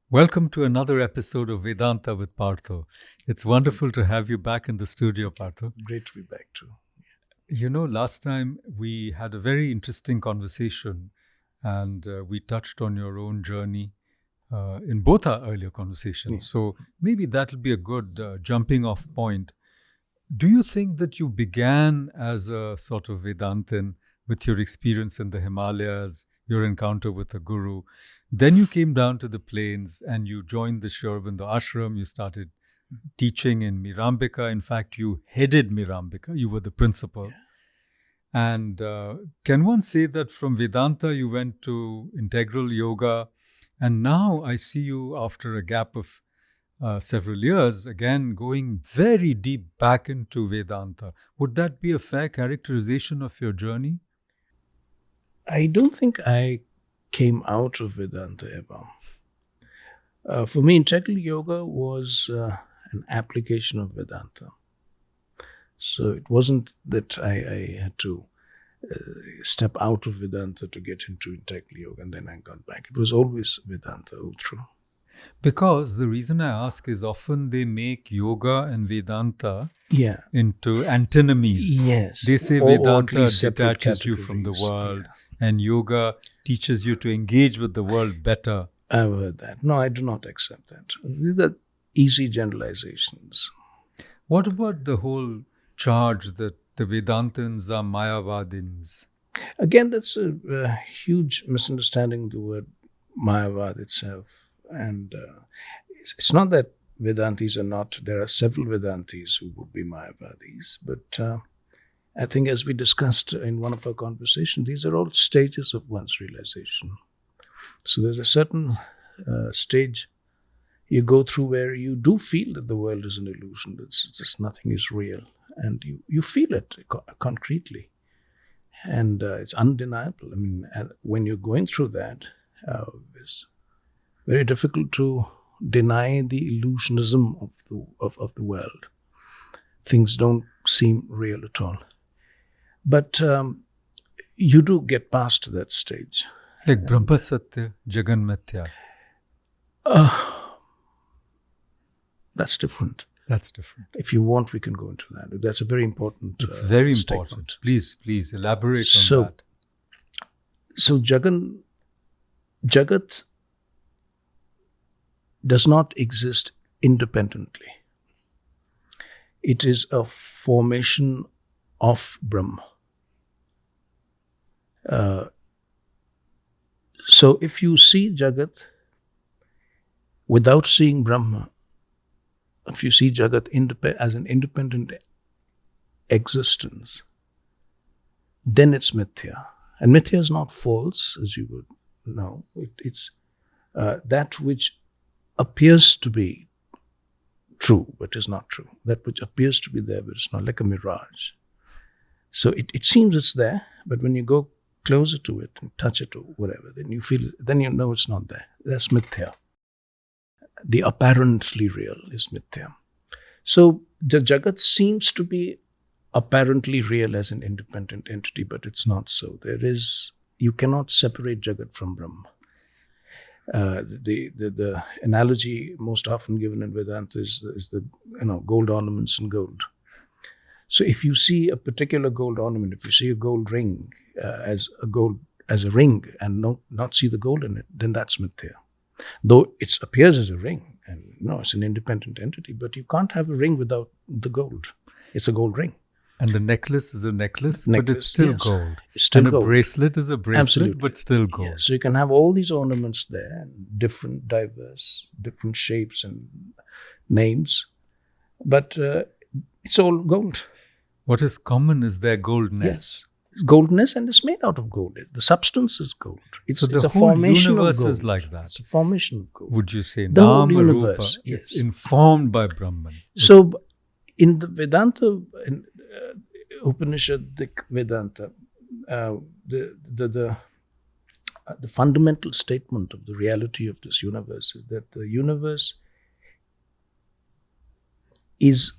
Welcome to another episode of Vedanta with Partho. It's wonderful to have you back in the studio, Partho. Great to be back too. You know, last time we had a very interesting conversation and we touched on your own journey in both our earlier conversations. Yeah. So maybe that'll be a good jumping off point. Do you think that you began as a sort of Vedantin with your experience in the Himalayas, your encounter with a guru? Then you came down to the plains and you joined the Sri Aurobindo ashram. You started teaching in Mirambika. In fact, you headed Mirambika. You were the principal. Yeah. And can one say that from Vedanta you went to integral yoga? And now I see you after a gap of several years, again going very deep back into Vedanta. Would that be a fair characterization of your journey? I don't think I came out of Vedanta ever. For me, integral yoga was an application of Vedanta. So it wasn't that I had to step out of Vedanta to get into integral yoga and then I got back. It was always Vedanta all through. Because the reason I ask is often they make yoga and Vedanta Yeah. into antinomies. Yes. They say Or at Vedanta least separate detaches you from the categories. world, Yeah. and yoga teaches you to engage with the world better. I've heard that. No, I do not accept that. These are easy generalizations. What about the whole charge that the Vedantins are Mayavadins? Again, that's a huge misunderstanding of the word Mayavad itself. And it's not that Vedantis are not, there are several Vedantis who would be Mayavadis, but I think as we discussed in one of our conversations, these are all stages of one's realization. So there's a certain stage you go through where you do feel that the world is an illusion, that just nothing is real. And you feel it concretely. And it's undeniable. I mean, when you're going through that, it's very difficult to deny the illusionism of the world. Things don't seem real at all. But you do get past that stage. Like Brahma Satya, Jagan Mithya. That's different. That's different. If you want, we can go into that. That's a very important It's very statement. important. Please elaborate So- on that. So Jagat does not exist independently. It is a formation of Brahma. So if you see Jagat without seeing Brahma, if you see Jagat as an independent existence, then it's mithya. And mithya is not false, as you would know. It's that which appears to be true, but is not true. That which appears to be there, but it's not, like a mirage. So it seems it's there, but when you go closer to it and touch it or whatever, then you feel, then you know it's not there. That's mithya. The apparently real is mithya. So the Jagat seems to be apparently real as an independent entity, but it's not so. You cannot separate Jagat from Brahma. The analogy most often given in Vedanta is the gold ornaments and gold. So if you see a particular gold ornament, if you see a gold ring as a ring and not see the gold in it, then that's mithya. Though it appears as a ring, and it's an independent entity, but you can't have a ring without the gold. It's a gold ring. And the necklace is a necklace, but it's still yes. gold. It's still and gold. A bracelet is a bracelet, Absolutely. but still gold. Yeah, so you can have all these ornaments there, different, diverse, different shapes and names, but it's all gold. What is common is their goldness. Yes. Goldness, and it's made out of gold. The substance is gold. It's the a whole formation universe of gold. is like that. It's a formation of gold. Would you say The whole Nama, universe, Rupa, yes. it's informed by Brahman. So in the Vedanta, Upanishadic Vedanta, the fundamental statement of the reality of this universe is that the universe is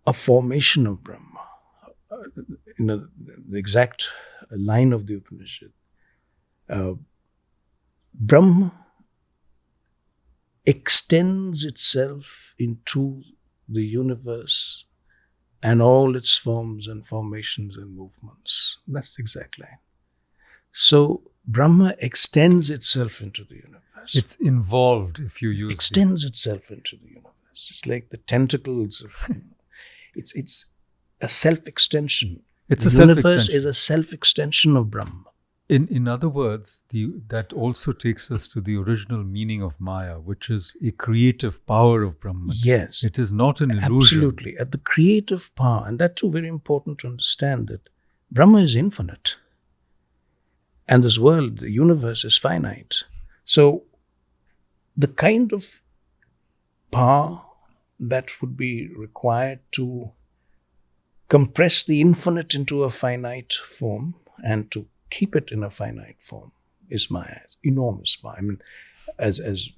a formation of Brahma. The exact line of the Upanishad, Brahma extends itself into the universe and all its forms and formations and movements. That's the exact line. So Brahma extends itself into the universe. It's involved, if you use Extends itself into the universe. It's like the tentacles of it's a self-extension. It's the a universe self-extension. is a self-extension of Brahma. In other words, that also takes us to the original meaning of Maya, which is a creative power of Brahman. Yes. It is not an illusion. Absolutely. At the creative power, and that too very important to understand, that Brahma is infinite. And this world, the universe, is finite. So the kind of power that would be required to compress the infinite into a finite form and to keep it in a finite form is Maya. Enormous power. I mean, as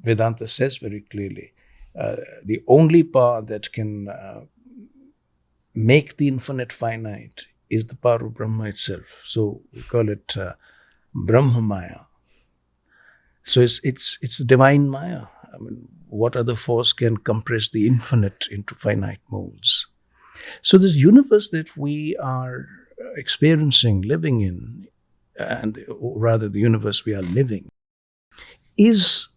Vedanta says very clearly, the only power that can make the infinite finite is the power of Brahma itself. So we call it Brahma Maya. So it's the divine Maya. I mean, what other force can compress the infinite into finite molds? So this universe that we are experiencing, living in, or rather the universe we are living, is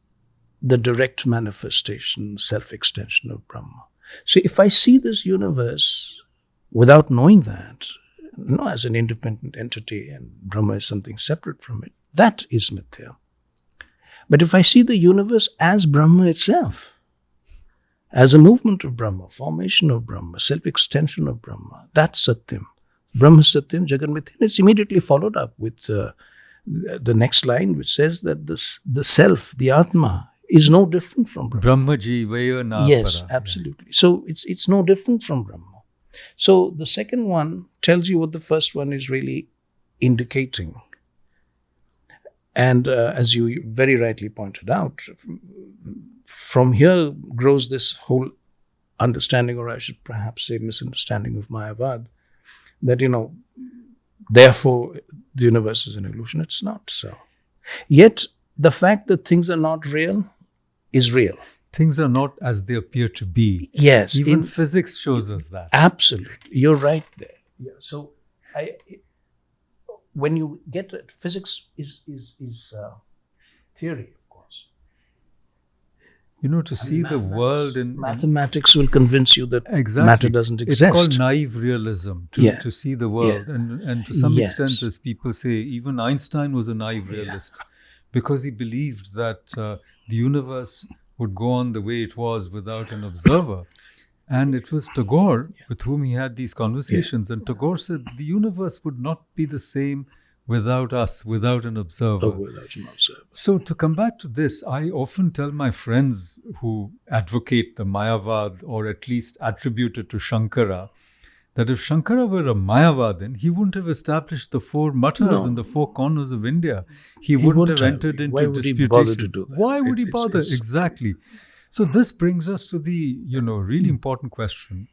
the direct manifestation, self-extension of Brahma. So if I see this universe without knowing that, as an independent entity and Brahma is something separate from it, that is mithya. But if I see the universe as Brahma itself, as a movement of Brahma, formation of Brahma, self-extension of Brahma, that's Satyam. Brahma Satyam, Jagat Mithya. It's immediately followed up with the next line, which says that the self, the Atma, is no different from Brahma. Brahmaji Vaya Na Yes, Para. absolutely. So it's no different from Brahma. So the second one tells you what the first one is really indicating. And as you very rightly pointed out, from here grows this whole understanding, or I should perhaps say misunderstanding of Mayavad, that, therefore the universe is an illusion. It's not so. Yet the fact that things are not real is real. Things are not as they appear to be. Yes. Even physics shows us that. Absolutely. You're right there. Yeah. So when you get it, physics is theory, of course. To see the world in mathematics will convince you that exactly. matter doesn't exist. It's called naive realism, to see the world. Yeah. And to some Yes. extent, as people say, even Einstein was a naive realist because he believed that the universe would go on the way it was without an observer. And it was Tagore with whom he had these conversations. And Tagore said the universe would not be the same without us, without an observer. Without an observer. So to come back to this, I often tell my friends who advocate the Mayavad, or at least attribute it to Shankara, that if Shankara were a Mayavadin, he wouldn't have established the 4 mattas in the 4 corners of India. He wouldn't have entered into Why would disputations. he bother to do that? Why would he bother? Exactly. So this brings us to the, really important question,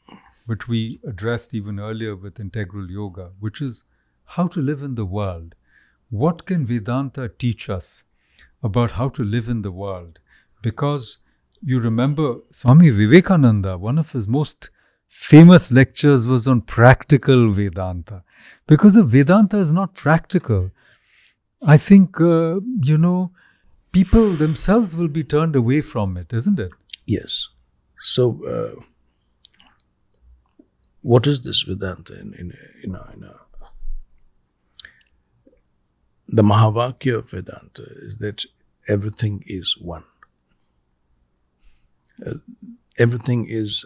which we addressed even earlier with integral yoga, which is how to live in the world. What can Vedanta teach us about how to live in the world? Because you remember Swami Vivekananda, one of his most famous lectures was on practical Vedanta. Because if Vedanta is not practical, I think, people themselves will be turned away from it, isn't it? Yes. So, what is this Vedanta? The Mahavakya of Vedanta is that everything is one. Everything is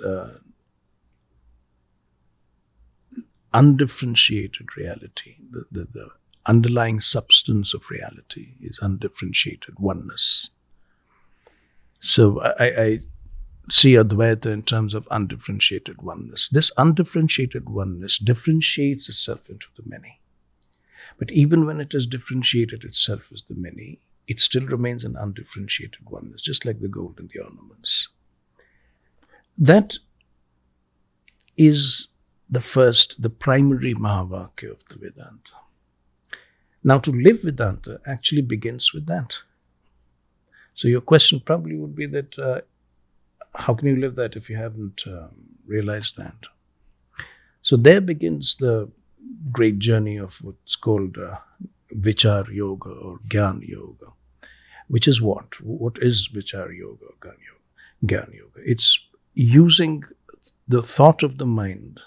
undifferentiated reality. The underlying substance of reality is undifferentiated oneness. So I see Advaita in terms of undifferentiated oneness. This undifferentiated oneness differentiates itself into the many. But even when it has differentiated itself as the many, it still remains an undifferentiated oneness, just like the gold and the ornaments. That is the primary Mahavakya of the Vedanta. Now, to live Vedanta actually begins with that. So your question probably would be that how can you live that if you haven't realized that? So there begins the great journey of what's called Vichar Yoga or Gyan Yoga, which is what? What is Vichar Yoga or Gyan Yoga? It's using the thought of the mind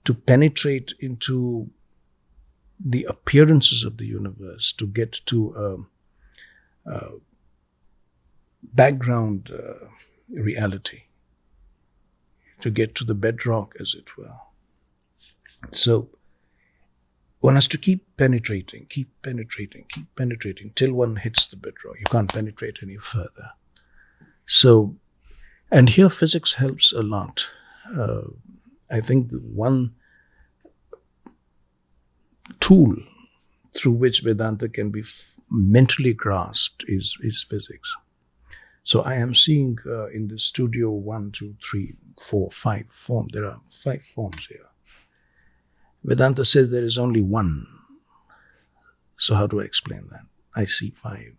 to penetrate into the appearances of the universe, to get to a background reality, to get to the bedrock, as it were. So one has to keep penetrating till one hits the bedrock. You can't penetrate any further. So, and here physics helps a lot. I think the one tool through which Vedanta can be mentally grasped is physics. So I am seeing in the studio 1, 2, 3, 4, 5 forms. There are 5 forms here. Vedanta says there is only one. So how do I explain that? I see 5.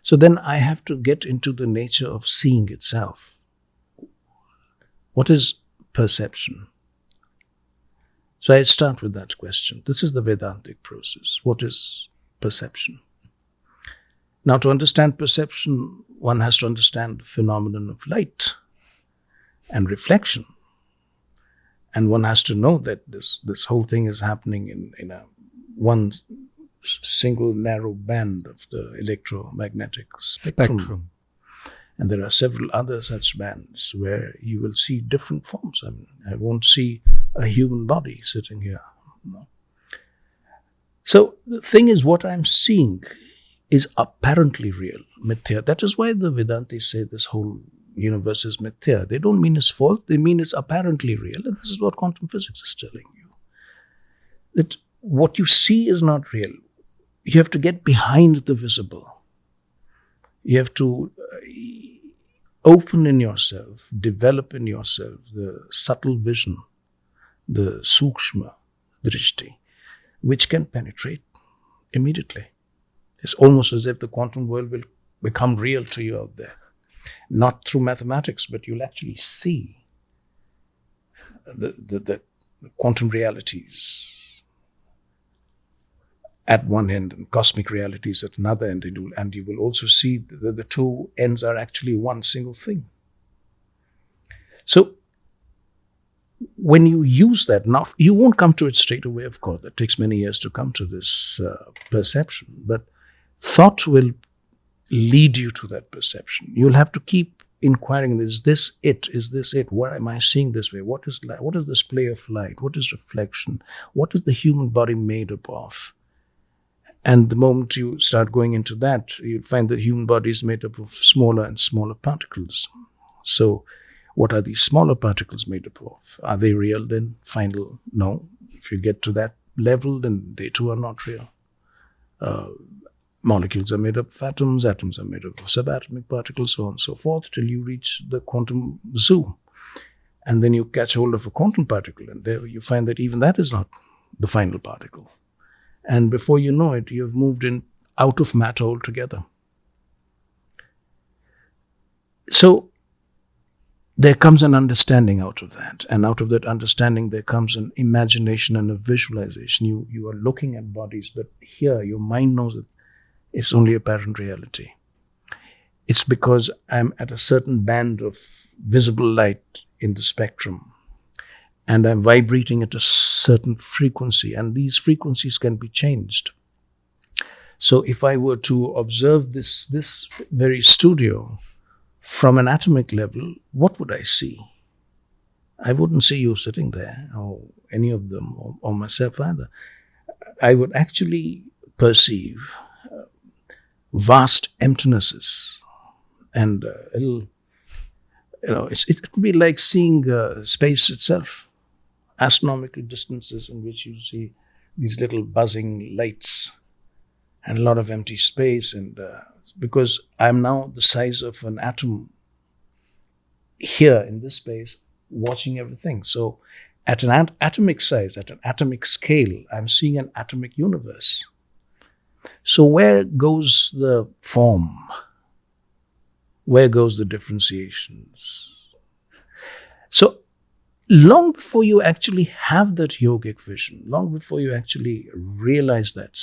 So then I have to get into the nature of seeing itself. What is perception? So I start with that question. This is the Vedantic process. What is perception? Now, to understand perception, one has to understand the phenomenon of light and reflection. And one has to know that this whole thing is happening in a one single narrow band of the electromagnetic spectrum. And there are several other such bands where you will see different forms. I mean, I won't see a human body sitting here. No. So the thing is, what I'm seeing is apparently real, mithya. That is why the Vedantis say this whole universe is mithya. They don't mean it's false, they mean it's apparently real. And this is what quantum physics is telling you. That what you see is not real. You have to get behind the visible. You have to open in yourself, develop in yourself the subtle vision, the sukshma drishti, which can penetrate immediately. It's almost as if the quantum world will become real to you out there. Not through mathematics, but you'll actually see the quantum realities at one end and cosmic realities at another end, and you will also see that the two ends are actually one single thing. So when you use that, now you won't come to it straight away, of course. It takes many years to come to this perception, but thought will lead you to that perception. You'll have to keep inquiring, is this it? Is this it? Why am I seeing this way? What is light? What is this play of light? What is reflection? What is the human body made up of? And the moment you start going into that, you'll find the human body is made up of smaller and smaller particles. So what are these smaller particles made up of? Are they real then? Final, no. If you get to that level, then they too are not real. Molecules are made up of atoms are made up of subatomic particles, so on and so forth, till you reach the quantum zoo. And then you catch hold of a quantum particle, and there you find that even that is not the final particle. And before you know it, you've moved in out of matter altogether. So there comes an understanding out of that. And out of that understanding, there comes an imagination and a visualization. You are looking at bodies, but here your mind knows that it's only apparent reality. It's because I'm at a certain band of visible light in the spectrum, and I'm vibrating at a certain frequency, and these frequencies can be changed. So if I were to observe this very studio from an atomic level, what would I see? I wouldn't see you sitting there, or any of them, or myself either. I would actually perceive vast emptinesses, and it would be like seeing space itself. Astronomical distances in which you see these little buzzing lights and a lot of empty space, and because I'm now the size of an atom here in this space, watching everything. So at an atomic size, at an atomic scale, I'm seeing an atomic universe. So where goes the form? Where goes the differentiations? So long before you actually have that yogic vision, long before you actually realize that,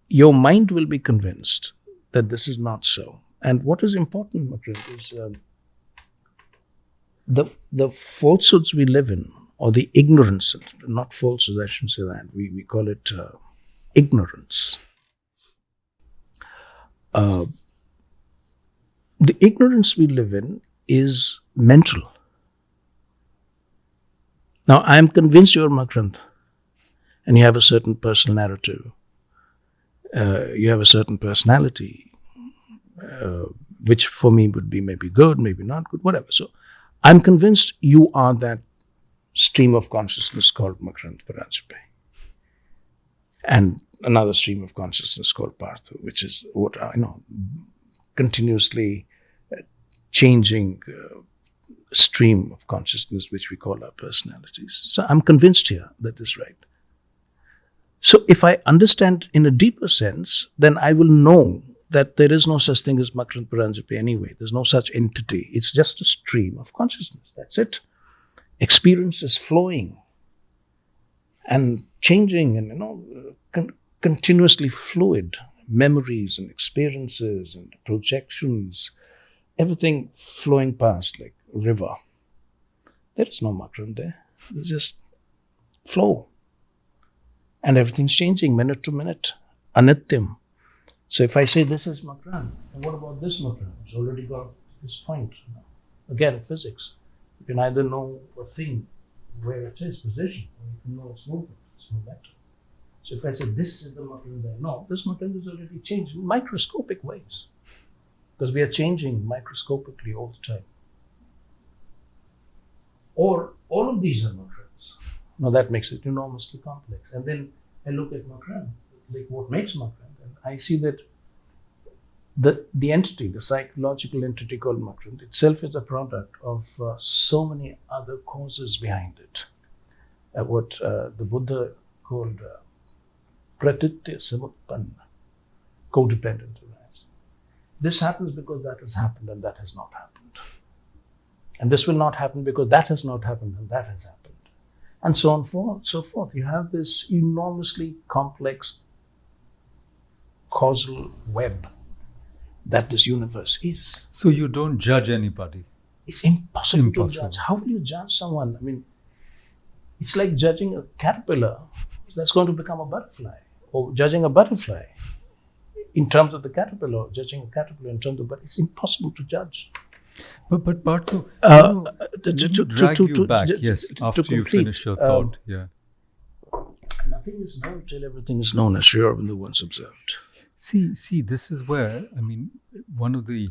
your mind will be convinced that this is not so. And what is important, Makrit, is the falsehoods we live in, or the ignorance, not falsehoods, I shouldn't say that. We call it ignorance. The ignorance we live in is mental. Now, I am convinced you're Makrant, and you have a certain personal narrative. You have a certain personality, which for me would be maybe good, maybe not good, whatever. So I'm convinced you are that stream of consciousness called Makrant Paranjape. And another stream of consciousness called Partho, which is what I know, continuously changing stream of consciousness, which we call our personalities. So I'm convinced here that is right. So if I understand in a deeper sense, then I will know that there is no such thing as Makrant Paranjape anyway. There's no such entity. It's just a stream of consciousness. That's it. Experience is flowing and changing and, continuously fluid. Memories and experiences and projections, everything flowing past like a river. There is no Makrant there. There's just flow. And everything's changing minute to minute. Anityam. So if I say this is Makrant, and what about this Makrant? It's already got this point. Again, physics. You can either know a thing where it is, position, or you can know its movement, its momentum. So if I say this is the Makrant there, no, this Makrant is already changed in microscopic ways. Because we are changing microscopically all the time. Or all of these are Makrants. Now that makes it enormously complex. And then I look at Makrant, like what makes Makrant, and I see that the entity, the psychological entity called Makrant itself is a product of so many other causes behind it. What the Buddha called pratitya samutpanna, codependent awareness. This happens because that has happened and that has not happened. And this will not happen because that has not happened and that has happened. And so on, so forth. You have this enormously complex causal web that this universe is. So you don't judge anybody. It's impossible to judge. How will you judge someone? I mean, it's like judging a caterpillar that's going to become a butterfly, or judging a butterfly in terms of the caterpillar, or judging a caterpillar in terms of but it's impossible to judge. But Partho, after you finish your thought, nothing is known till everything is known, as Sri Aurobindo once observed. See, this is where, one of the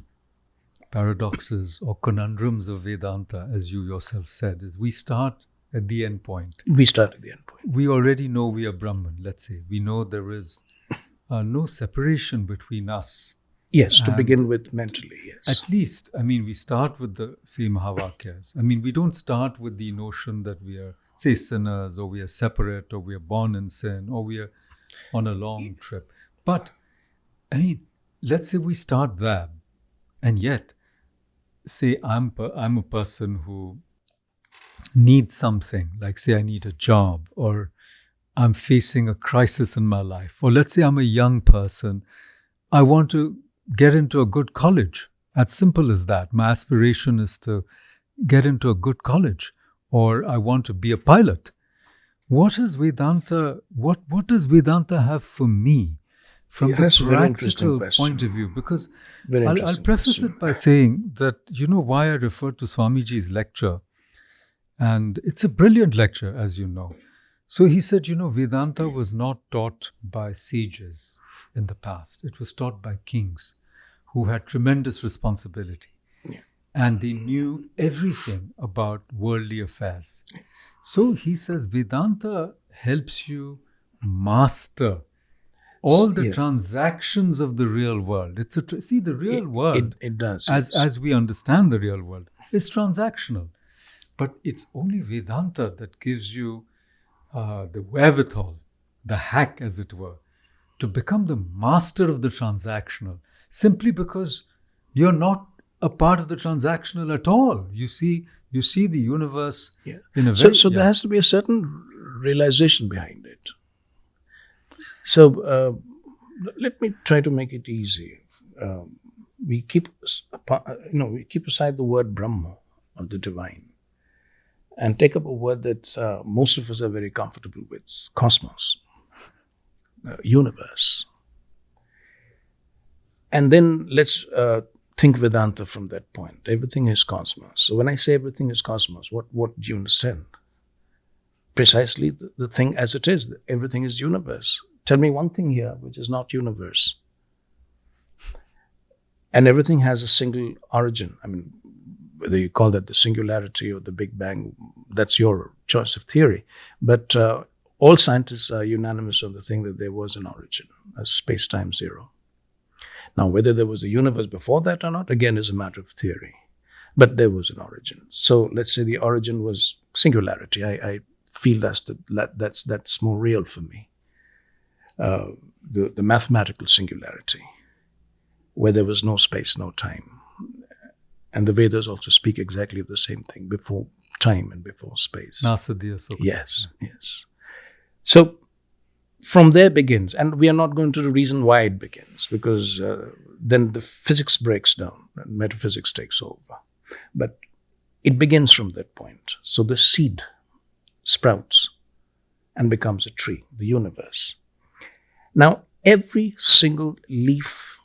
paradoxes or conundrums of Vedanta, as you yourself said, is we start at the end point. We start at the end point. We already know we are Brahman, let's say. We know there is no separation between us. Yes, to begin with mentally, yes. At least, we start with the same Mahavakyas. We don't start with the notion that we are, say, sinners, or we are separate, or we are born in sin, or we are on a long trip. But, let's say we start there, and yet, say I'm a person who needs something, like say I need a job, or I'm facing a crisis in my life, or let's say I'm a young person, I want to get into a good college. As simple as that. My aspiration is to get into a good college, or I want to be a pilot. What is Vedanta? What does Vedanta have for me from the practical point of view? Because I'll preface it by saying that why I refer to Swamiji's lecture, and it's a brilliant lecture, as you know. So he said, Vedanta was not taught by sages in the past. It was taught by kings who had tremendous responsibility. Yeah. And they knew everything about worldly affairs. So he says Vedanta helps you master all the transactions of the real world. The real world, it does, as we understand the real world, is transactional. But it's only Vedanta that gives you the wherewithal, the hack, as it were, to become the master of the transactional, simply because you're not a part of the transactional at all. You see the universe in a very... So there has to be a certain realization behind it. So let me try to make it easy. We keep aside the word Brahma, or the divine, and take up a word that most of us are very comfortable with: cosmos, universe. And then let's think Vedanta from that point. Everything is cosmos. So when I say everything is cosmos, what do you understand? Precisely the thing as it is. Everything is universe. Tell me one thing here which is not universe. And everything has a single origin. I mean, whether you call that the singularity or the Big Bang, that's your choice of theory. But all scientists are unanimous on the thing that there was an origin, a space-time zero. Now, whether there was a universe before that or not, again, is a matter of theory. But there was an origin. So let's say the origin was singularity. I feel that's more real for me. The mathematical singularity, where there was no space, no time. And the Vedas also speak exactly the same thing, before time and before space. Yes. So from there begins, and we are not going to reason why it begins, because then the physics breaks down and metaphysics takes over. But it begins from that point. So the seed sprouts and becomes a tree, the universe. Now, every single leaf,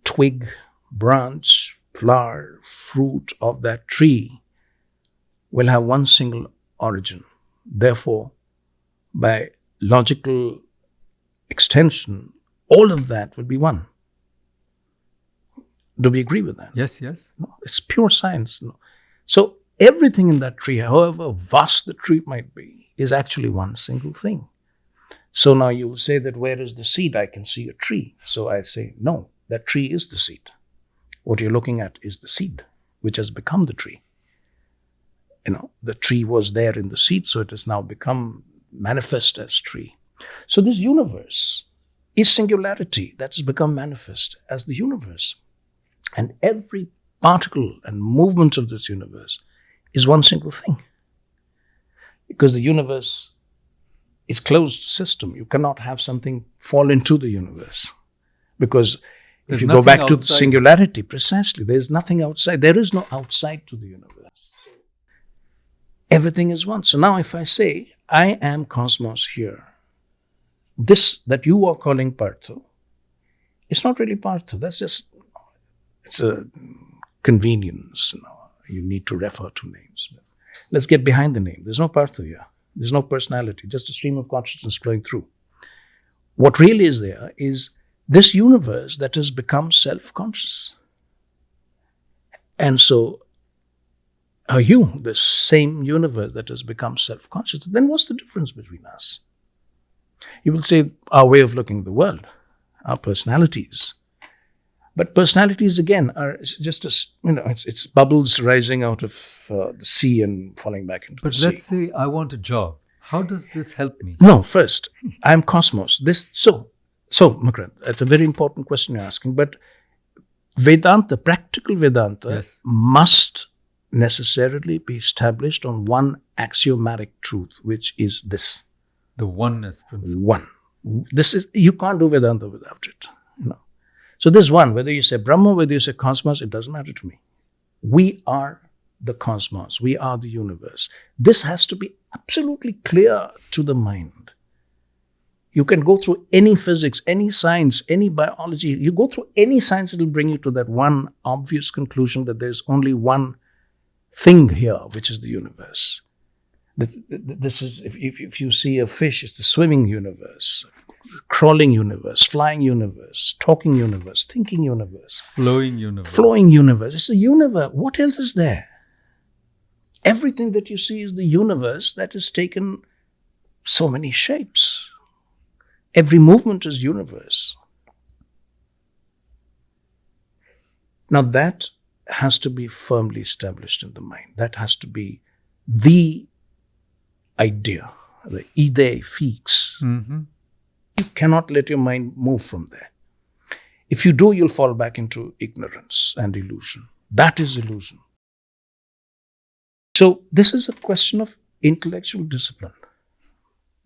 twig, branch, flower, fruit of that tree will have one single origin. Therefore, by logical extension, all of that will be one. Do we agree with that? Yes. No, it's pure science. No. So everything in that tree, however vast the tree might be, is actually one single thing. So now you will say that where is the seed? I can see a tree. So I say, no, that tree is the seed. What you're looking at is the seed, which has become the tree. The tree was there in the seed, so it has now become manifest as tree. So this universe is singularity that has become manifest as the universe. And every particle and movement of this universe is one single thing. Because the universe is closed system. You cannot have something fall into the universe. Because if you go back to singularity, precisely, there is nothing outside. There is no outside to the universe. Everything is one. So now if I say, I am cosmos here, this that you are calling Partho, it's not really Partho. It's a convenience. You need to refer to names. Let's get behind the name. There's no Partho here. There's no personality, just a stream of consciousness flowing through. What really is there is this universe that has become self-conscious. And so, are you the same universe that has become self-conscious? Then what's the difference between us? You will say our way of looking at the world, our personalities. But personalities, again, are just it's bubbles rising out of the sea and falling back into the sea. But let's say I want a job. How does this help me? No, first, I'm cosmos. So, Makarand, that's a very important question you're asking. But Vedanta, practical Vedanta, must necessarily be established on one axiomatic truth, which is this. The oneness principle. One. You can't do Vedanta without it. So this one, whether you say Brahma, whether you say cosmos, it doesn't matter to me. We are the cosmos. We are the universe. This has to be absolutely clear to the mind. You can go through any physics, any science, any biology. You go through any science, it will bring you to that one obvious conclusion that there's only one thing here, which is the universe. This is, if you see a fish, it's the swimming universe, crawling universe, flying universe, talking universe, thinking universe, flowing universe. Flowing universe. It's a universe. What else is there? Everything that you see is the universe that has taken so many shapes. Every movement is universe. Now that has to be firmly established in the mind. That has to be the idea, the idea fix. Mm-hmm. You cannot let your mind move from there. If you do, you'll fall back into ignorance and illusion. That is illusion. So this is a question of intellectual discipline,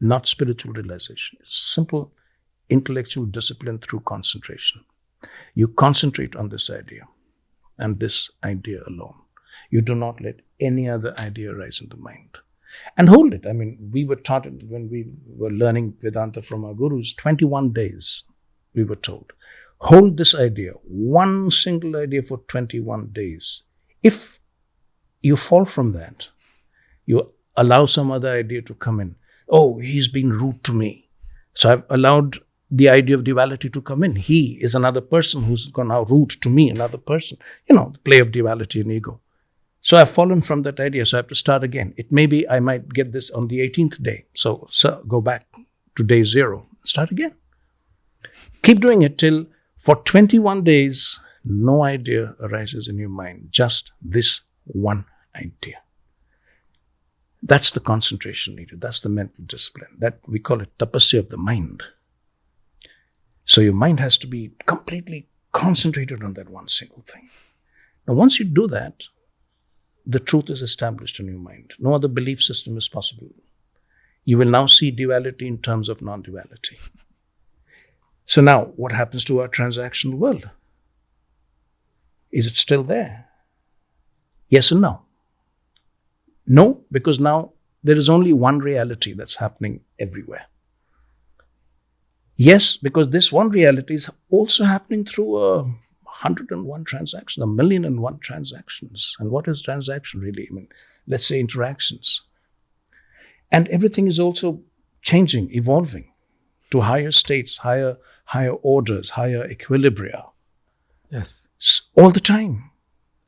not spiritual realization. It's simple intellectual discipline through concentration. You concentrate on this idea and this idea alone. You do not let any other idea arise in the mind. And hold it. I mean, we were taught when we were learning Vedanta from our gurus, 21 days, we were told. Hold this idea, one single idea for 21 days. If you fall from that, you allow some other idea to come in. Oh, he's being rude to me. So I've allowed the idea of duality to come in. He is another person who's gone now rude to me, another person. The play of duality and ego. So I've fallen from that idea, so I have to start again. It may be I might get this on the 18th day. So go back to day 0. Start again. Keep doing it till for 21 days, no idea arises in your mind. Just this one idea. That's the concentration needed. That's the mental discipline. That we call it tapasya of the mind. So your mind has to be completely concentrated on that one single thing. Now, once you do that, the truth is established in your mind. No other belief system is possible. You will now see duality in terms of non-duality. So now, what happens to our transactional world? Is it still there? Yes and no. No, because now there is only one reality that's happening everywhere. Yes, because this one reality is also happening through 101 transactions, 1,000,001 transactions. And what is transaction really? I mean, let's say interactions. And everything is also changing, evolving to higher states, higher orders, higher equilibria. Yes. All the time.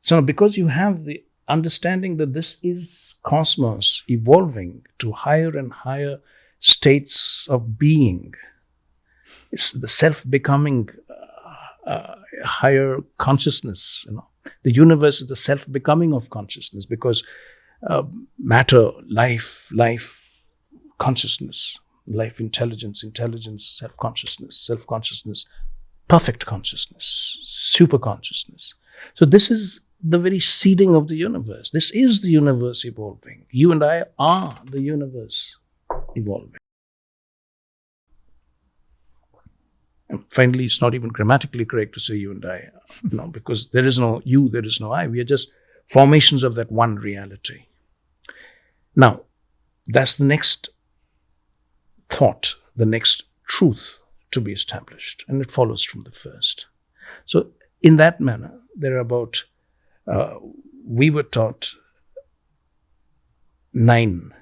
So because you have the understanding that this is cosmos evolving to higher and higher states of being, it's the self-becoming higher consciousness. The universe is the self-becoming of consciousness because matter, life, consciousness, life, intelligence, self-consciousness, perfect consciousness, super consciousness. So this is the very seeding of the universe. This is the universe evolving. You and I are the universe evolving. And finally, it's not even grammatically correct to say you and I, because there is no you, there is no I. We are just formations of that one reality. Now, that's the next thought, the next truth to be established, and it follows from the first. So, in that manner, there are about, we were taught 9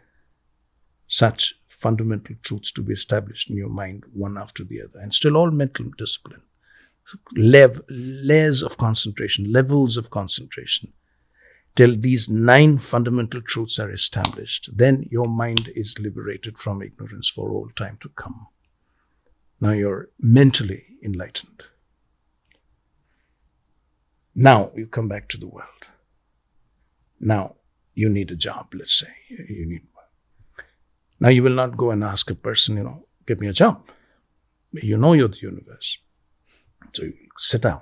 such fundamental truths to be established in your mind, one after the other, and still all mental discipline. So layers of concentration, levels of concentration, till these 9 fundamental truths are established. Then your mind is liberated from ignorance for all time to come. Now you're mentally enlightened. Now you come back to the world. Now you need a job, let's say. You need Now you will not go and ask a person, give me a job. You know you're the universe. So you sit down.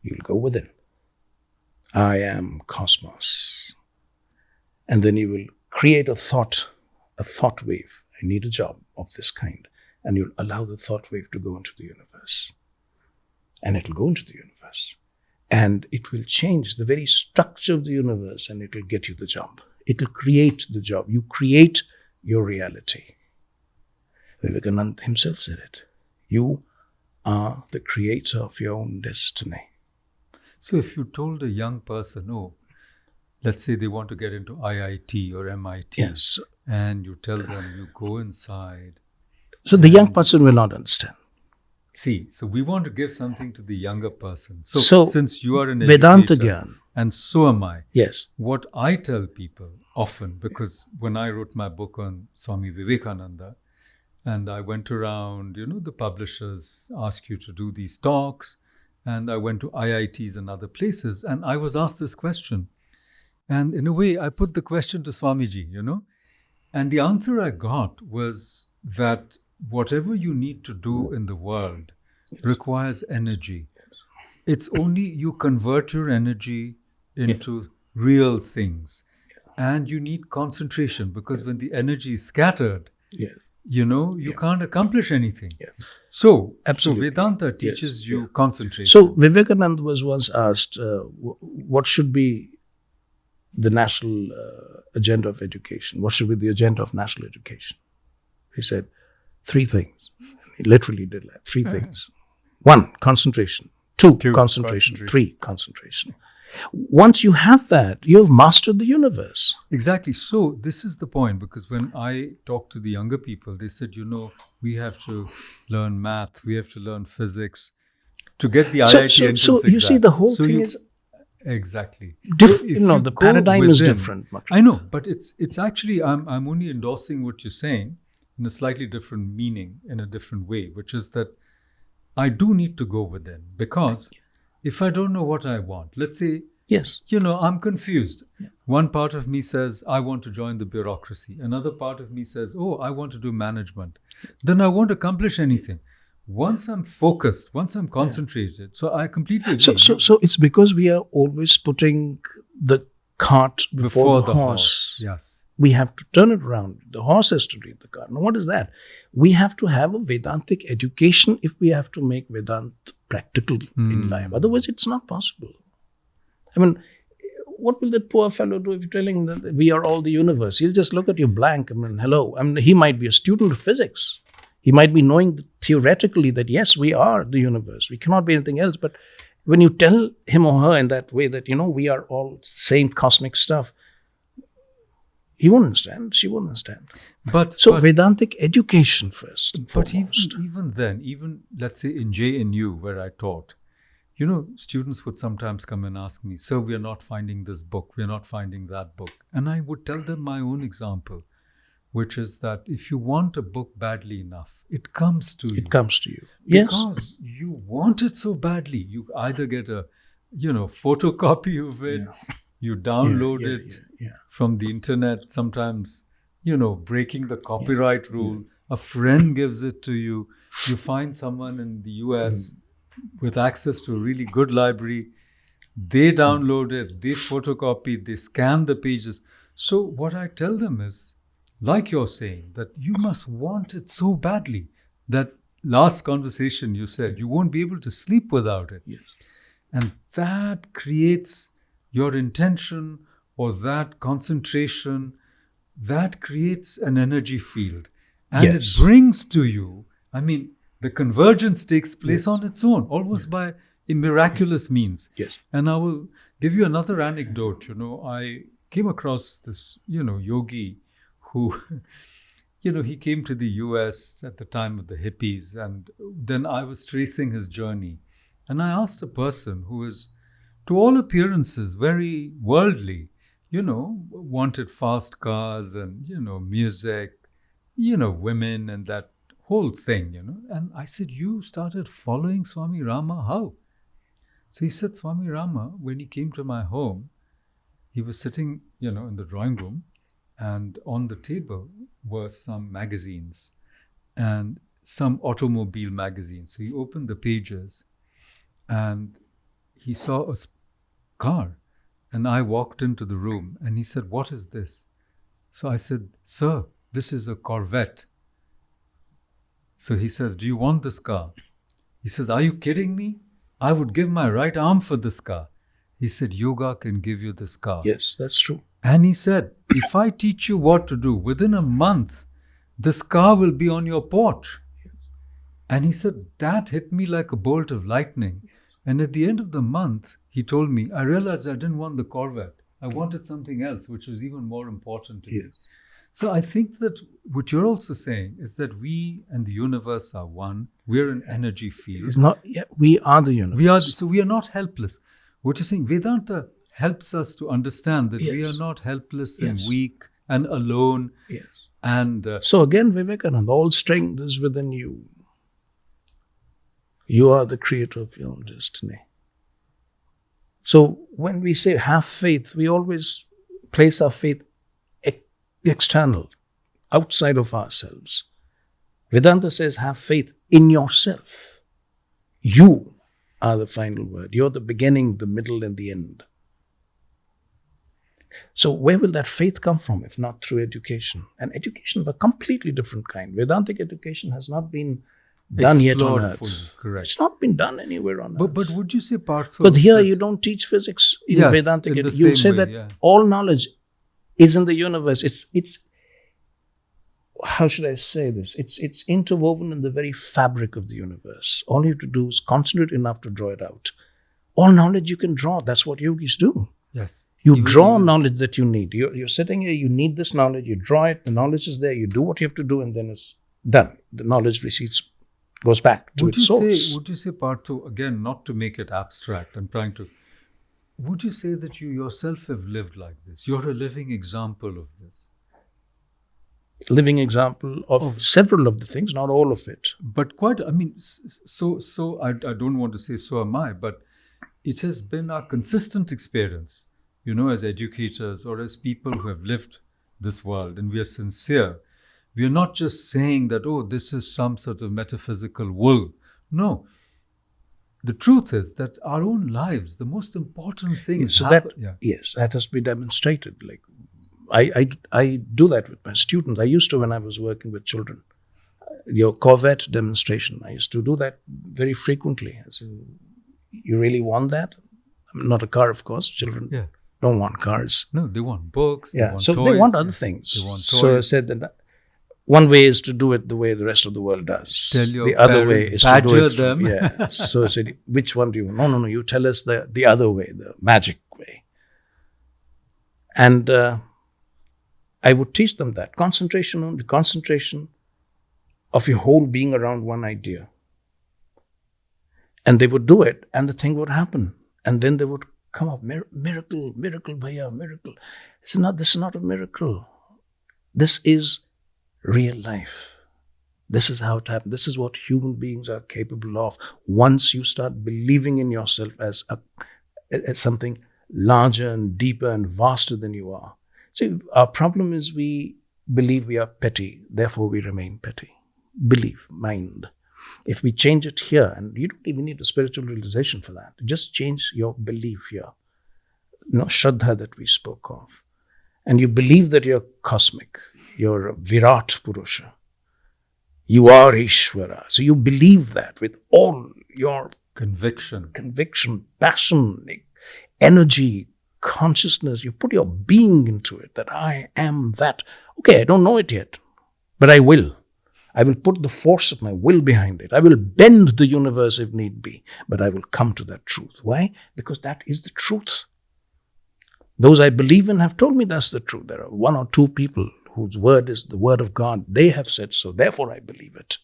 You'll go within. I am cosmos. And then you will create a thought wave. I need a job of this kind. And you'll allow the thought wave to go into the universe. And it'll go into the universe. And it will change the very structure of the universe, and it'll get you the job. It'll create the job. You create your reality. Vivekananda himself said it. You are the creator of your own destiny. So if you told a young person, let's say they want to get into IIT or MIT, yes, and you tell them you go inside. So the young person will not understand. See, so we want to give something to the younger person. So since you are an Vedanta educator, Gyan, and so am I. Yes. What I tell people often, because when I wrote my book on Swami Vivekananda, and I went around, the publishers ask you to do these talks, and I went to IITs and other places, and I was asked this question. And in a way, I put the question to Swamiji, and the answer I got was that whatever you need to do in the world, requires energy. It's only you convert your energy into real things. And you need concentration, because when the energy is scattered, you can't accomplish anything. So Absolutely. Vedanta teaches you concentration. So Vivekananda was once asked, what should be the national agenda of education? What should be the agenda of national education? He said, 3 things. He literally did that. 3 things. 1, concentration. 2, concentration. 3, concentration. Once you have that, you have mastered the universe. Exactly. So this is the point, because when I talk to the younger people, they said, we have to learn math, we have to learn physics to get the IIT entrance so exam. You see, the whole thing is exactly the paradigm is different. I know, but it's actually I'm only endorsing what you're saying in a slightly different meaning, in a different way, which is that I do need to go within, because if I don't know what I want, let's say, I'm confused. One part of me says, I want to join the bureaucracy. Another part of me says, I want to do management. Then I won't accomplish anything. Once I'm focused, once I'm concentrated, so I completely agree. So it's because we are always putting the cart before the horse. Yes. We have to turn it around. The horse has to lead the cart. Now, what is that? We have to have a Vedantic education if we have to make Vedanta practical in life. Otherwise, it's not possible. I mean, what will that poor fellow do if you're telling him that we are all the universe? He'll just look at you blank. I mean, hello. I mean, he might be a student of physics. He might be knowing theoretically that, yes, we are the universe. We cannot be anything else. But when you tell him or her in that way that, we are all same cosmic stuff, he won't understand. She won't understand. But Vedantic education first and foremost. But even then, let's say in JNU where I taught, students would sometimes come and ask me, "Sir, we are not finding this book. We are not finding that book." And I would tell them my own example, which is that if you want a book badly enough, it comes to you. It comes to you. Because you want it so badly. You either get a, photocopy of it, you download it from the internet, sometimes, breaking the copyright rule. A friend gives it to you. You find someone in the US with access to a really good library. They download it, they photocopy it, they scan the pages. So what I tell them is, like you're saying, that you must want it so badly. That last conversation you said, you won't be able to sleep without it. Yes. And that creates your intention, or that concentration, that creates an energy field. And it brings to you, the convergence takes place on its own, almost by a miraculous means. Yes. And I will give you another anecdote. I came across this, yogi who, he came to the US at the time of the hippies. And then I was tracing his journey. And I asked a person who is, to all appearances, very worldly, wanted fast cars and, music, women and that whole thing, And I said, you started following Swami Rama, how? So he said, Swami Rama, when he came to my home, he was sitting, in the drawing room, and on the table were some magazines and some automobile magazines. So he opened the pages and he saw a car. And I walked into the room and he said, what is this? So I said, sir, this is a Corvette. So he says, do you want this car? He says, are you kidding me? I would give my right arm for this car. He said, yoga can give you this car. Yes, that's true. And he said, if I teach you what to do, within a month, this car will be on your porch. And he said, that hit me like a bolt of lightning. And at the end of the month, he told me, I realized I didn't want the Corvette. I wanted something else, which was even more important to me. So I think that what you're also saying is that we and the universe are one. We're an energy field. We are the universe. We are not helpless. What you're saying, Vedanta helps us to understand that we are not helpless and weak and alone. Yes. And so again, Vivekananda, all strength is within you. You are the creator of your own destiny. So when we say have faith, we always place our faith external, outside of ourselves. Vedanta says have faith in yourself. You are the final word. You're the beginning, the middle, and the end. So where will that faith come from if not through education? And education of a completely different kind. Vedantic education has not been done yet on Explored earth. fully, correct. It's not been done anywhere on earth. But would you say, Partho? But here that- you don't teach physics in Yes, Vedantic. in the You'll same say way, that yeah. all knowledge is in the universe. It's how should I say this? It's interwoven in the very fabric of the universe. All you have to do is concentrate enough to draw it out. All knowledge you can draw. That's what yogis do. Yes. You Even- draw even- knowledge that you need. You're sitting here, you need this knowledge, you draw it, the knowledge is there, you do what you have to do, and then it's done. The knowledge recedes, goes back to its source. Would you say, Partho, again, not to make it abstract, I'm trying to, would you say that you yourself have lived like this? You're a living example of this. Living example of several of the things, not all of it. But quite, I mean, so I don't want to say so am I, but it has been our consistent experience, you know, as educators or as people who have lived this world, and we are sincere. We are not just saying that, oh, this is some sort of metaphysical wool. No. The truth is that our own lives, the most important thing is So happen. yes, that has to be demonstrated. Like I do that with my students. I used to when I was working with children. Your Corvette demonstration, I used to do that very frequently. I said, you really want that? I mean, not a car, of course. Children Yeah. don't want cars. No, they want books. They Yeah, want so toys, they want other things. They want So I toys. said that one way is to do it the way the rest of the world does. Tell your the other way parents, is to do badger it. them. Yeah. So I said, which one do you want? No. You tell us the other way, the magic way. And I would teach them that concentration of your whole being around one idea. And they would do it, and the thing would happen. And then they would come up, miracle, bhaiya, miracle. This is not a miracle. This is real life. This is how it happens. This is what human beings are capable of once you start believing in yourself as something larger and deeper and vaster than you are. See, our problem is we believe we are petty, therefore we remain petty. Belief, mind. If we change it here, and you don't even need a spiritual realization for that, just change your belief here. Shraddha that we spoke of. And you believe that you're cosmic, you're Virat Purusha. You are Ishvara. So you believe that with all your Conviction, passion, energy, consciousness. You put your being into it, that I am that. Okay, I don't know it yet, but I will. I will put the force of my will behind it. I will bend the universe if need be, but I will come to that truth. Why? Because that is the truth. Those I believe in have told me that's the truth. There are one or two people whose word is the word of God. They have said so. Therefore, I believe it.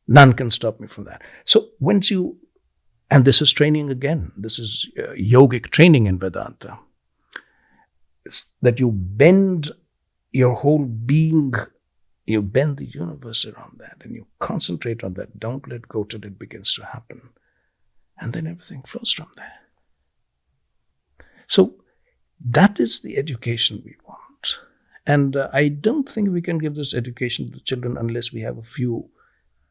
None can stop me from that. So once you, and this is training again. This is yogic training in Vedanta. It's that you bend your whole being, you bend the universe around that, and you concentrate on that. Don't let go till it begins to happen. And then everything flows from there. So that is the education we want. And I don't think we can give this education to the children unless we have a few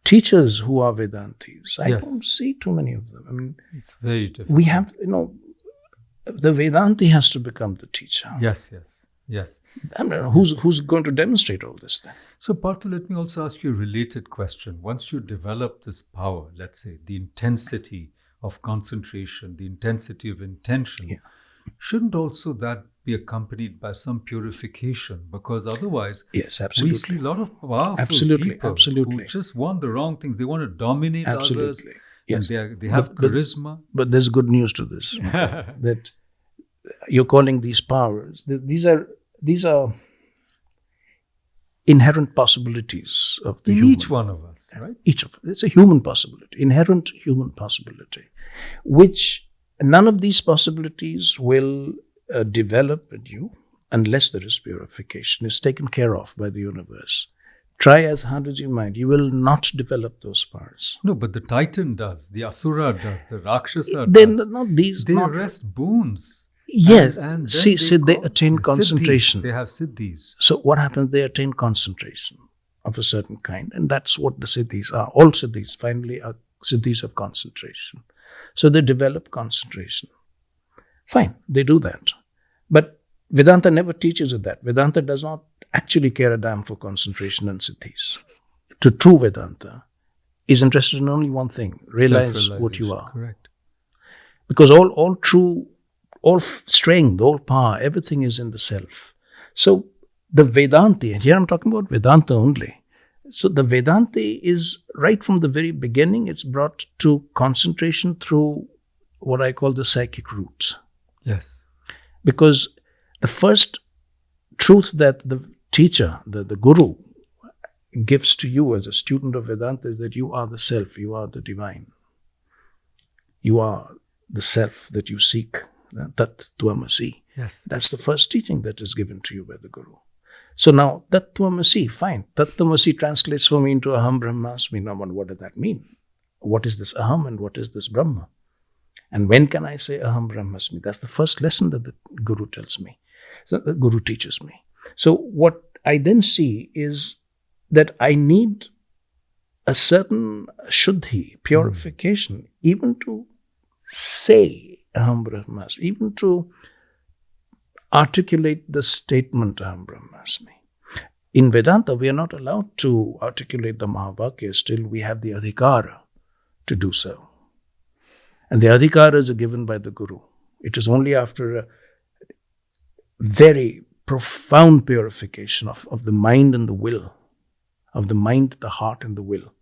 teachers who are Vedantis. I don't see too many of them. I mean, it's very difficult. we have, the Vedanti has to become the teacher. Yes. I mean, who's going to demonstrate all this then? So, Partho, let me also ask you a related question. Once you develop this power, let's say the intensity of concentration, the intensity of intention, shouldn't also that be accompanied by some purification? Because otherwise, yes, absolutely. we see a lot of powerful people absolutely. who just want the wrong things. They want to dominate others. Yes. And they have charisma. But there's good news to this. That you're calling these powers. These are inherent possibilities of the in human. each one of us, right? Each of us. It's a human possibility, inherent human possibility, which none of these possibilities will develop in you unless there is purification. It's taken care of by the universe. Try as hard as you might, you will not develop those powers. No, but the Titan does, the Asura does, the Rakshasa Then does. not these. They not, arrest boons. yes. And then See, they attain siddhis. concentration. They have siddhis. So what happens? They attain concentration of a certain kind, and that's what the siddhis are. All siddhis finally are siddhis of concentration. So they develop concentration. Fine, they do that. But Vedanta never teaches it that. Vedanta does not actually care a damn for concentration and siddhis. To true Vedanta is interested in only one thing: realize what you are. Correct. Because all true, all strength, all power, everything is in the self. So the Vedanti, and here I'm talking about Vedanta only. So the Vedanti is right from the very beginning, it's brought to concentration through what I call the psychic roots. Yes. Because the first truth that the teacher, the guru, gives to you as a student of Vedanta is that you are the self, you are the divine. You are the self that you seek, Tat Tvamasi. Yes. That's the first teaching that is given to you by the guru. So now, Tat Tvamasi, fine. Tat Tvamasi translates for me into Aham Brahmasmi. Now, what does that mean? What is this Aham and what is this Brahma? And when can I say Aham Brahmasmi? That's the first lesson that the guru tells me. So the guru teaches me. So what I then see is that I need a certain shuddhi, purification, even to say Aham Brahmasmi, even to articulate the statement Aham Brahmasmi. In Vedanta, we are not allowed to articulate the Mahavakya. Still, we have the adhikara to do so. And the adhikaras are given by the guru. It is only after a very profound purification of the mind and the will, of the mind, the heart, and the will.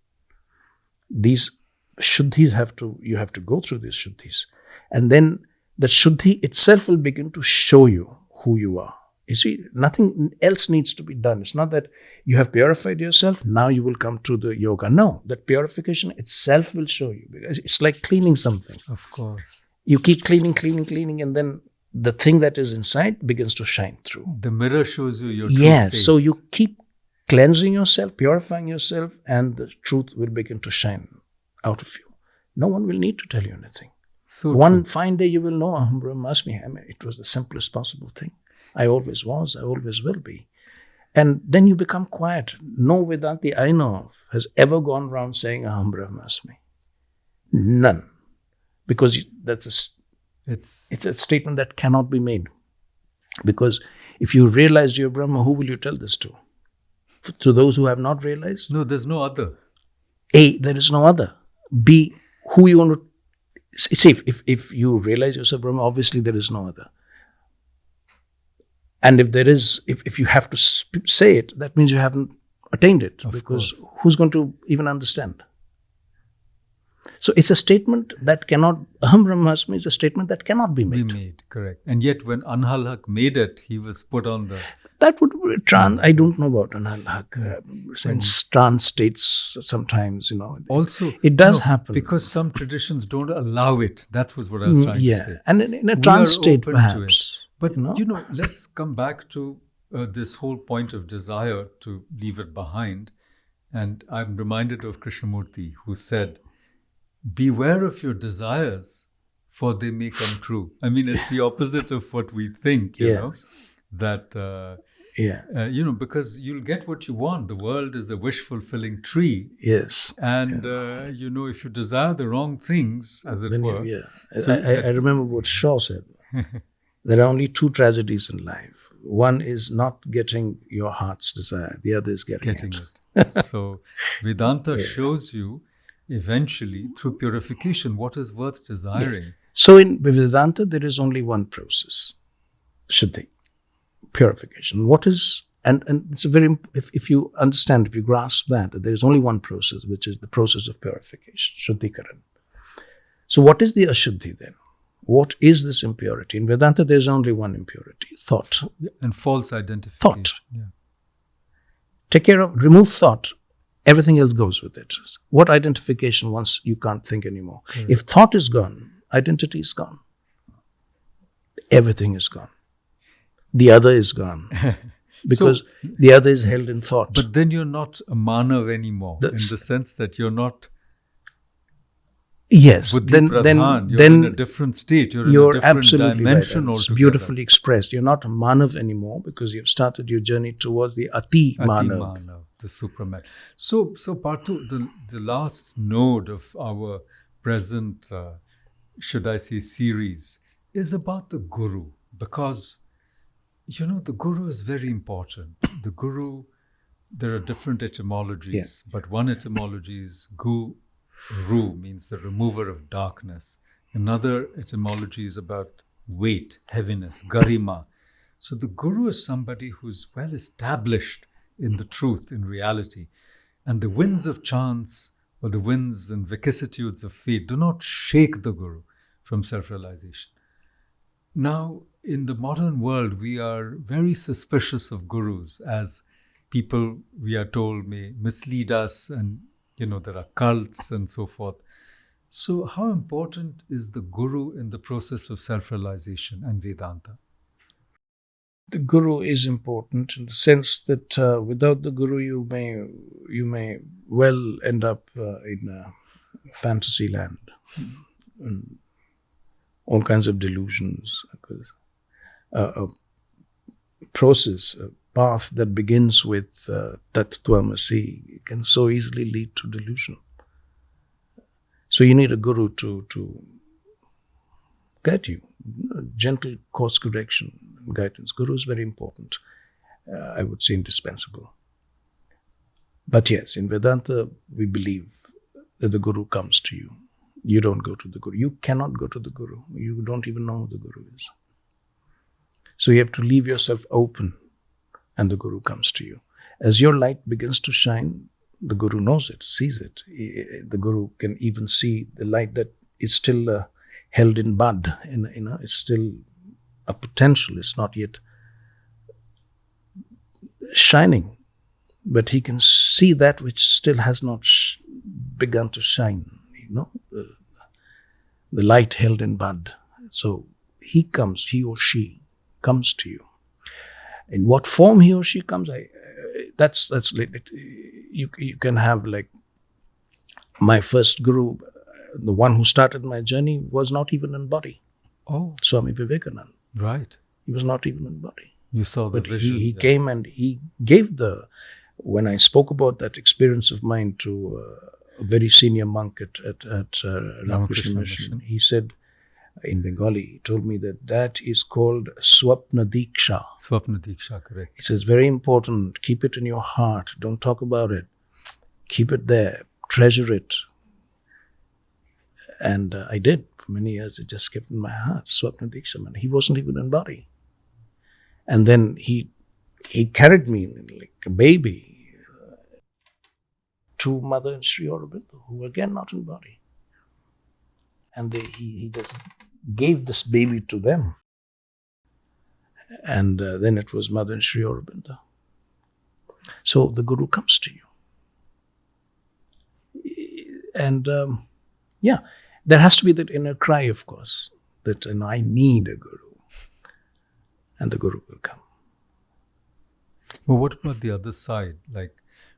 These shuddhis you have to go through these shuddhis. And then the shuddhi itself will begin to show you who you are. You see, nothing else needs to be done. It's not that you have purified yourself, now you will come to the yoga. No, that purification itself will show you. Because it's like cleaning something. Of course. You keep cleaning, and then the thing that is inside begins to shine through. The mirror shows you your true face. So you keep cleansing yourself, purifying yourself, and the truth will begin to shine out of you. No one will need to tell you anything. So one fine day you will know Aham Brahmasmi. I mean, it was the simplest possible thing. I always was, I always will be. And then you become quiet. No Vedanti I know of has ever gone around saying Aham Brahmasmi. None. Because it's a statement that cannot be made. Because if you realized you're Brahma, who will you tell this to? To those who have not realized? No, there's no other. A, there is no other. B, who you want to... See, if you realize yourself Brahma, obviously there is no other. And if there is, if you have to say it, that means you haven't attained it. Of because course. Who's going to even understand? So it's a statement that cannot, Aham Brahmasmi is a statement that cannot be made. Correct. And yet when Anhal Haq made it, he was put on the... That would be I don't know about Anhal Haq. Since trance states sometimes, Also, it does happen. Because some traditions don't allow it. That was what I was trying to say. And in a We trance are state open to it. perhaps. But, let's come back to this whole point of desire, to leave it behind. And I'm reminded of Krishnamurti, who said, beware of your desires, for they may come true. I mean, it's the opposite of what we think, you know, that, because you'll get what you want. The world is a wish-fulfilling tree. Yes. And, if you desire the wrong things, as it were. So I remember what Shaw said. There are only two tragedies in life. One is not getting your heart's desire. The other is getting it. So Vedanta shows you eventually through purification what is worth desiring. Yes. So in Vedanta, there is only one process, Shuddhi, purification. What is, and it's a very, if you understand, if you grasp that there is only one process, which is the process of purification, Shuddhikaran. So what is the Ashuddhi then? What is this impurity? In Vedanta, there is only one impurity, thought. And false identification. Thought. Yeah. Remove thought, everything else goes with it. What identification once you can't think anymore? Correct. If thought is gone, identity is gone. Everything is gone. The other is gone. Because the other is held in thought. But then you're not a manav anymore, in the sense that you're not... Yes, then you're in a different state. You're in a different dimension right. It's altogether. Beautifully expressed. You're not Manav anymore because you've started your journey towards the Ati Manav. the supraman. So Partho, the last node of our present, should I say, series is about the guru, because the guru is very important. The guru, there are different etymologies, but one etymology is guru, means the remover of darkness. Another etymology is about weight, heaviness, garima. So the guru is somebody who's well established in the truth, in reality. And the winds of chance or the winds and vicissitudes of fate do not shake the guru from self-realization. Now, in the modern world, we are very suspicious of gurus, as people, we are told, may mislead us, and there are cults and so forth. So how important is the guru in the process of self-realization and Vedanta? The guru is important in the sense that without the guru, you may well end up in a fantasy land, and all kinds of delusions. Because a process, a path that begins with Tat Tvamasi can so easily lead to delusion. So you need a guru to guide you, gentle course correction, guidance. Guru is very important. I would say indispensable. But yes, in Vedanta, we believe that the guru comes to you. You don't go to the guru. You cannot go to the guru. You don't even know who the guru is. So you have to leave yourself open, and the guru comes to you. As your light begins to shine, the guru knows it, sees it. The guru can even see the light that is still held in bud. It's still a potential. It's not yet shining, but he can see that which still has not begun to shine. The light held in bud. So he or she comes to you. In what form he or she comes, that's you can have, like, my first guru, the one who started my journey, was not even in body. Oh, Swami Vivekananda. Right. He was not even in body. You saw the vision. He came and he gave when I spoke about that experience of mine to a very senior monk at Ramakrishna Mission, he said, in Bengali, he told me that is called Swapna Diksha. Swapna Diksha, correct. He says, very important, keep it in your heart, don't talk about it. Keep it there, treasure it. And I did. For many years, it just kept in my heart. Swapna Diksha, man. He wasn't even in body. And then he carried me like a baby to Mother and Sri Aurobindo, who were again not in body. And he just gave this baby to them. And then it was Mother and Sri Aurobindo. So the guru comes to you. And there has to be that inner cry, of course, that I need a guru. And the guru will come. Well, what about the other side? Like,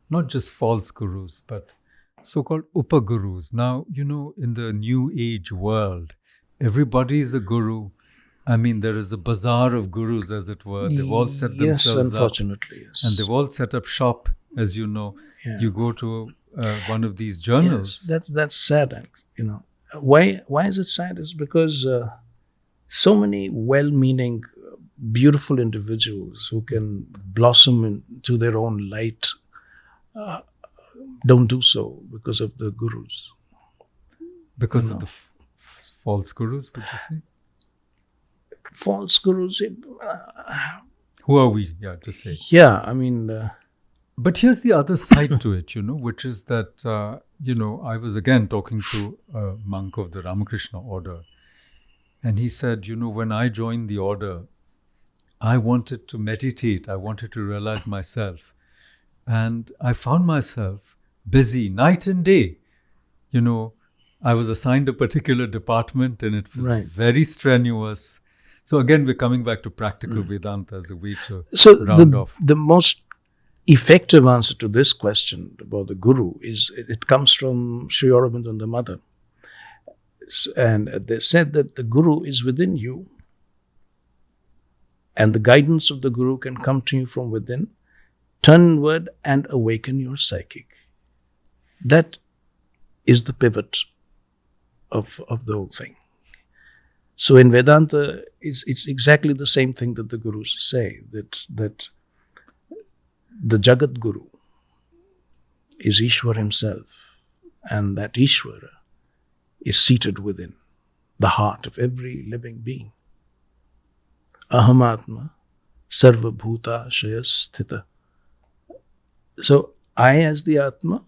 not just false gurus, but so-called upagurus. Now, in the new age world, everybody is a guru. I mean, there is a bazaar of gurus, as it were. They've all set themselves unfortunately, up. And they've all set up shop, as you know. Yeah. You go to one of these journals. Yes, that's sad. Why is it sad? It's because so many well-meaning, beautiful individuals who can blossom into their own light don't do so because of the gurus. Because of the false gurus, would you say? False gurus. Who are we? Yeah, to say. Yeah, I mean. But here's the other side to it, which is that, I was again talking to a monk of the Ramakrishna order. And he said, when I joined the order, I wanted to meditate. I wanted to realize myself. And I found myself busy night and day. I was assigned a particular department and it was very strenuous. So again, we're coming back to practical Vedanta as a way to round off. The most effective answer to this question about the guru is it comes from Sri Aurobindo and the Mother. And they said that the guru is within you, and the guidance of the guru can come to you from within, Turn inward and awaken your psychic. That is the pivot of the whole thing. So in Vedanta, it's exactly the same thing that the gurus say, that the jagat guru is Ishwar himself, and that Ishwara is seated within the heart of every living being. Ahamatma sarva bhuta shayasthita. So I, as the Atma,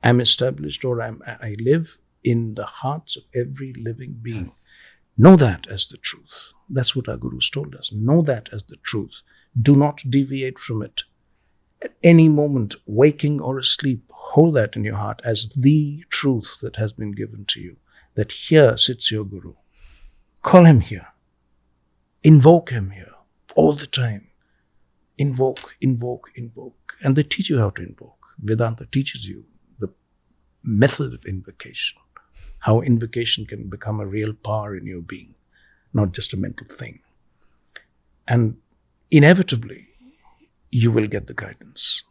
am established, or I live in the hearts of every living being. Yes. Know that as the truth. That's what our gurus told us. Know that as the truth. Do not deviate from it. At any moment, waking or asleep, hold that in your heart as the truth that has been given to you. That here sits your guru. Call him here. Invoke him here all the time. Invoke, invoke, invoke. And they teach you how to invoke. Vedanta teaches you the method of invocation. How invocation can become a real power in your being, not just a mental thing. And inevitably, you will get the guidance.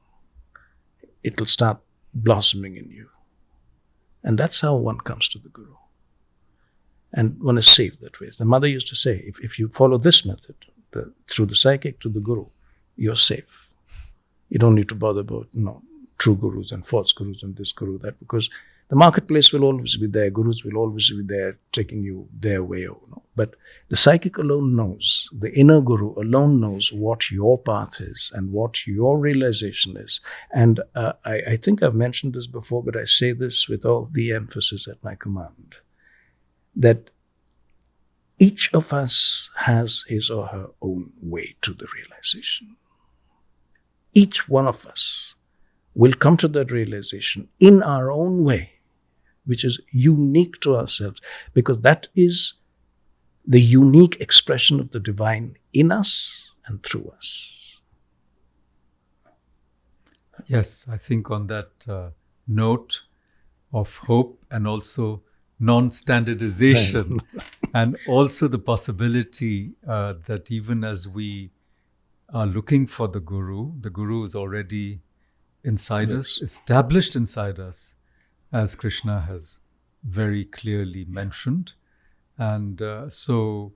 It will start blossoming in you. And that's how one comes to the guru. And one is saved that way. The mother used to say, if you follow this method, through the psychic to the guru, you're safe. You don't need to bother about true gurus and false gurus and this guru, that, because the marketplace will always be there. Gurus will always be there, taking you their way. But the psychic alone knows, the inner guru alone knows what your path is and what your realization is. And I think I've mentioned this before, but I say this with all the emphasis at my command, that each of us has his or her own way to the realization. Each one of us will come to that realization in our own way, which is unique to ourselves, because that is the unique expression of the divine in us and through us. Yes, I think on that note of hope and also non-standardization and also the possibility that even as we are looking for the guru is already inside us, established inside us, as Krishna has very clearly mentioned. And so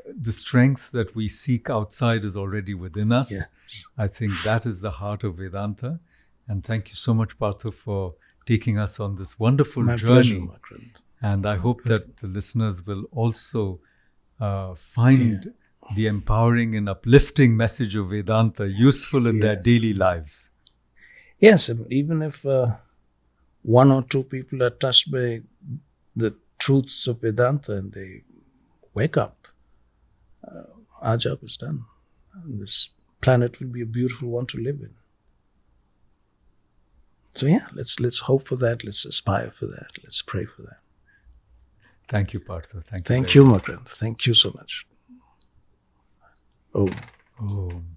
the strength that we seek outside is already within us. Yes. I think that is the heart of Vedanta. And thank you so much, Partho, for taking us on this wonderful My journey. pleasure, my friend. And I hope that the listeners will also find the empowering and uplifting message of Vedanta useful in their daily lives. Yes, even if one or two people are touched by the truths of Vedanta and they wake up, our job is done. And this planet will be a beautiful one to live in. So let's hope for that. Let's aspire for that. Let's pray for that. Thank you, Partho. Thank you, my friend. Thank you so much. Om. Om.